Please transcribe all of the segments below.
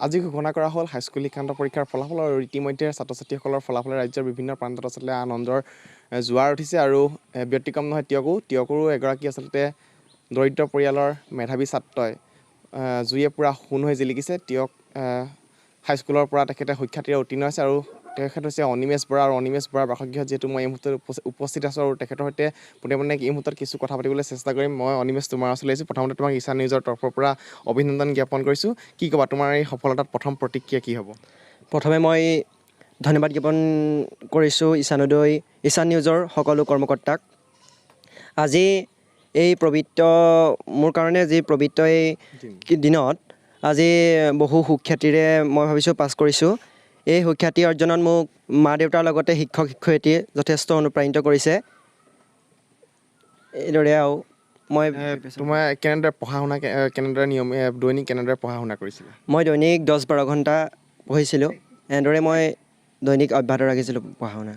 আজি ঘোষণা কৰা হ'ল হাইস্কুল শিক্ষান্ত পৰীক্ষাৰ ফলাফল আৰু ইতিমধ্যে ছাত্ৰ-ছাত্ৰীসকলৰ ফলাফলে ৰাজ্যৰ বিভিন্ন প্ৰান্তত আচলতে আনন্দৰ জোৱাৰ উঠিছে আৰু ব্যতিক্ৰম নহয় তিয়কৰো এগৰাকী আচলতে দৰিদ্ৰ পৰিয়ালৰ মেধাৱী ছাত্ৰই জুয়ে পুৰা সোণ হৈ জিলিকিছে। তিয়ক হাইস্কুলৰ পৰা তেখেতে সুখ্যাতিৰে উত্তীৰ্ণ হৈছে আৰু তেখেত হৈছে অনিমেষ বৰা আৰু অনিমেষ বৰাৰ বাসগৃহ যিহেতু মই এই মুহূৰ্তত উপস্থিত আছোঁ আৰু তেখেতৰ সৈতে পোনে পোনে এই মুহূৰ্তত কিছু কথা পাতিবলৈ চেষ্টা কৰিম। মই অনিমেষ তোমাৰ ওচৰলৈ আহিছোঁ। প্ৰথমতে তোমাক ঈশান নিউজৰ তৰফৰ পৰা অভিনন্দন জ্ঞাপন কৰিছোঁ। কি ক'বা তোমাৰ এই সফলতাত প্ৰথম প্ৰতিক্ৰিয়া কি হ'ব? প্ৰথমে মই ধন্যবাদ জ্ঞাপন কৰিছোঁ ঈশান নিউজৰ সকলো কৰ্মকৰ্তাক। আজি এই পবিত্ৰ মোৰ কাৰণে যি পবিত্ৰ এই দিনত আজি বহু সুখ্যাতিৰে মই ভাবিছোঁ পাছ কৰিছোঁ। এই সুখ্যাতি অৰ্জনত মোক মা দেউতাৰ লগতে শিক্ষক শিক্ষয়িত্ৰীয়ে যথেষ্ট অনুপ্ৰাণিত কৰিছে। এইদৰে আৰু মই তোমাৰ কেনেদৰে পঢ়া শুনা কেনেদৰে দৈনিক কেনেদৰে পঢ়া শুনা কৰিছিলা? মই দৈনিক 10-12 ঘণ্টা পঢ়িছিলোঁ। এনেদৰে মই দৈনিক অব্যাহত ৰাখিছিলোঁ পঢ়া শুনা।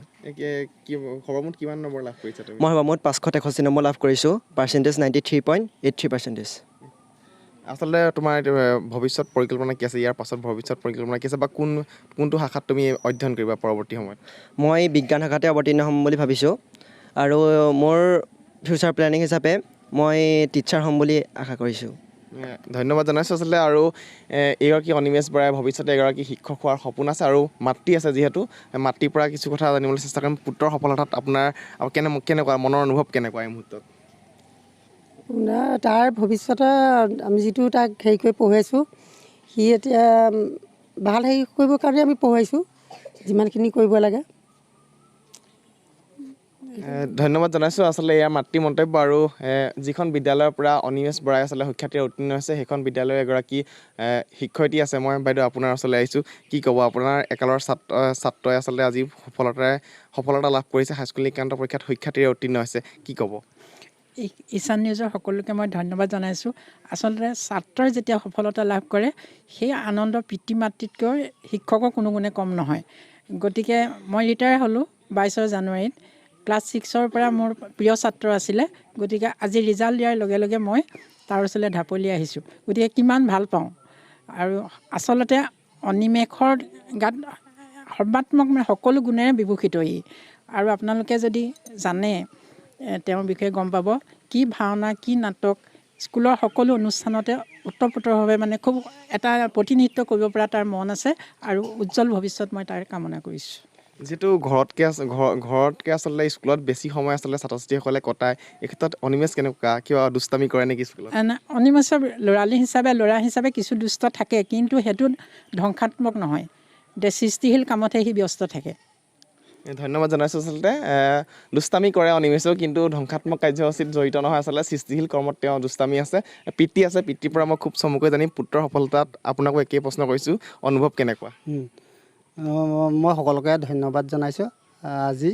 সৰ্বমুঠ কিমান নম্বৰ লাভ কৰিছা তুমি? মই সৰ্বমুঠ 563 নম্বৰ লাভ কৰিছোঁ। পাৰ্চেণ্টেজ 93.83%। আচলতে তোমাৰ ভৱিষ্যত পৰিকল্পনা কি আছে? ইয়াৰ পাছত ভৱিষ্যত পৰিকল্পনা কি আছে বা কোনটো শাখাত তুমি অধ্যয়ন কৰিবা পৰৱৰ্তী সময়ত? মই বিজ্ঞান শাখাতে অৱতীৰ্ণ হ'ম বুলি ভাবিছোঁ আৰু মোৰ ফিউচাৰ প্লেনিং হিচাপে মই টিচাৰ হ'ম বুলি আশা কৰিছোঁ। ধন্যবাদ জনাইছোঁ আচলতে। আৰু এগৰাকী অনিমেষ বৰাই ভৱিষ্যতে এগৰাকী শিক্ষক হোৱাৰ সপোন আছে আৰু মাতৃ আছে, যিহেতু মাতৃৰ পৰা কিছু কথা জানিবলৈ চেষ্টা কৰিম। পুত্ৰৰ সফলতাত আপোনাৰ কেনেকুৱা মনৰ অনুভৱ কেনেকুৱা এই মুহূৰ্তত? তাৰ ভৱিষ্যতে আমি যিটো তাক হেৰি কৰি পঢ়ুৱাইছোঁ, সি এতিয়া ভাল হেৰি কৰিবৰ কাৰণে আমি পঢ়ুৱাইছোঁ যিমানখিনি কৰিব লাগে। ধন্যবাদ জনাইছোঁ আচলতে এয়া মাতৃ মন্তব্য। আৰু যিখন বিদ্যালয়ৰ পৰা অনিমেষ বৰাই আচলতে সুখ্যাতিৰে উত্তীৰ্ণ হৈছে সেইখন বিদ্যালয়ৰ এগৰাকী শিক্ষয়িত্ৰী আছে। মই বাইদেউ আপোনাৰ ওচৰলৈ আহিছোঁ। কি ক'ব? আপোনাৰ একালৰ ছাত্ৰই আচলতে আজি সফলতা লাভ কৰিছে, হাইস্কুল শিক্ষান্ত পৰীক্ষাত সুখ্যাতিৰে উত্তীৰ্ণ হৈছে, কি ক'ব? ঈশান নিউজৰ সকলোকে মই ধন্যবাদ জনাইছোঁ। আচলতে ছাত্ৰই যেতিয়া সফলতা লাভ কৰে সেই আনন্দ পিতৃ মাতৃতকৈ শিক্ষকৰ কোনো গুণে কম নহয়। গতিকে মই ৰিটায়াৰ হ'লোঁ 22 জানুৱাৰীত। ক্লাছ 6ৰ পৰা মোৰ প্ৰিয় ছাত্ৰ আছিলে। গতিকে আজি ৰিজাল্ট দিয়াৰ লগে লগে মই তাৰ ওচৰলৈ ঢাপলি আহিছোঁ। গতিকে কিমান ভাল পাওঁ। আৰু আচলতে অনিমেষৰ গাত সৰ্বাত্মক সকলো গুণেৰে বিভূষিত ই। আৰু আপোনালোকে যদি জানে তেওঁৰ বিষয়ে গম পাব কি ভাওনা কি নাটক স্কুলৰ সকলো অনুষ্ঠানতে ওতঃপ্ৰোতভাৱে খুব এটা প্ৰতিনিধিত্ব কৰিব পৰা তাৰ মন আছে আৰু উজ্জ্বল ভৱিষ্যত মই তাৰ কামনা কৰিছোঁ। যিহেতু ঘৰতকৈ আচলতে স্কুলত বেছি সময় আচলতে ছাত্ৰ ছাত্ৰীসকলে কটায়, এই ক্ষেত্ৰত অনিমেষ কেনেকুৱা? কিবা দুষ্টামি কৰে নেকি স্কুলত? অনিমেষৰ ল'ৰা হিচাপে কিছু দুষ্ট থাকে, কিন্তু সেইটো ধ্বংসাত্মক নহয়। সৃষ্টিশীল কামতহে সি ব্যস্ত থাকে। ধন্যবাদ জনাইছোঁ। আচলতে দুষ্টামি কৰে অনিমেষেও, কিন্তু ধ্বংসাত্মক কাৰ্যসূচীত জড়িত নহয়। আচলতে সৃষ্টিশীল কৰ্মত তেওঁ দুষ্টামি আছে। পিতৃ আছে, পিতৃৰ পৰা মই খুব চমুকৈ জানিম। পুত্ৰৰ সফলতাত আপোনাকো একেই প্ৰশ্ন কৰিছোঁ, অনুভৱ কেনেকুৱা? মই সকলোকে ধন্যবাদ জনাইছোঁ আজি।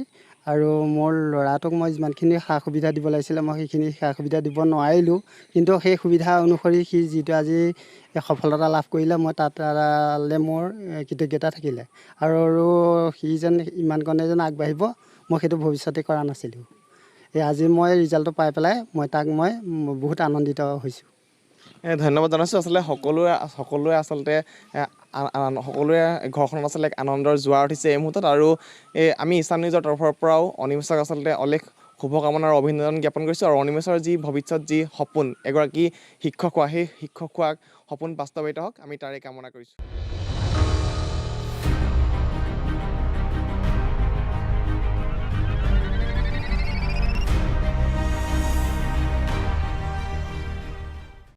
আৰু মোৰ ল'ৰাটোক মই যিমানখিনি সা সুবিধা দিব লাগিছিলে মই সেইখিনি সা সুবিধা দিব নোৱাৰিলোঁ, কিন্তু সেই সুবিধা অনুসৰি সি যিটো আজি সফলতা লাভ কৰিলে মই তালে মোৰ কৃতজ্ঞতা থাকিলে। আৰু সি যেন ইমানকণে যেন আগবাঢ়িব মই সেইটো ভৱিষ্যতে কৰা নাছিলোঁ। আজি মই ৰিজাল্টটো পাই পেলাই তাক বহুত আনন্দিত হৈছোঁ। ধন্যবাদ জনাইছোঁ। আচলতে সকলোৱে আচলতে সকলোৰে ঘৰখনত আচলতে আনন্দৰ জোৱাৰ উঠিছে এই মুহূৰ্তত। আৰু আমি ঈশান নিউজৰ তৰফৰ পৰাও অনিমেষক আচলতে অলেখ শুভকামনা আৰু অভিনন্দন জ্ঞাপন কৰিছোঁ। আৰু অনিমেষৰ যি ভৱিষ্যত যি সপোন এগৰাকী শিক্ষক হোৱা, সেই শিক্ষক হোৱা সপোন বাস্তৱায়িত হওক, আমি তাৰে কামনা কৰিছোঁ।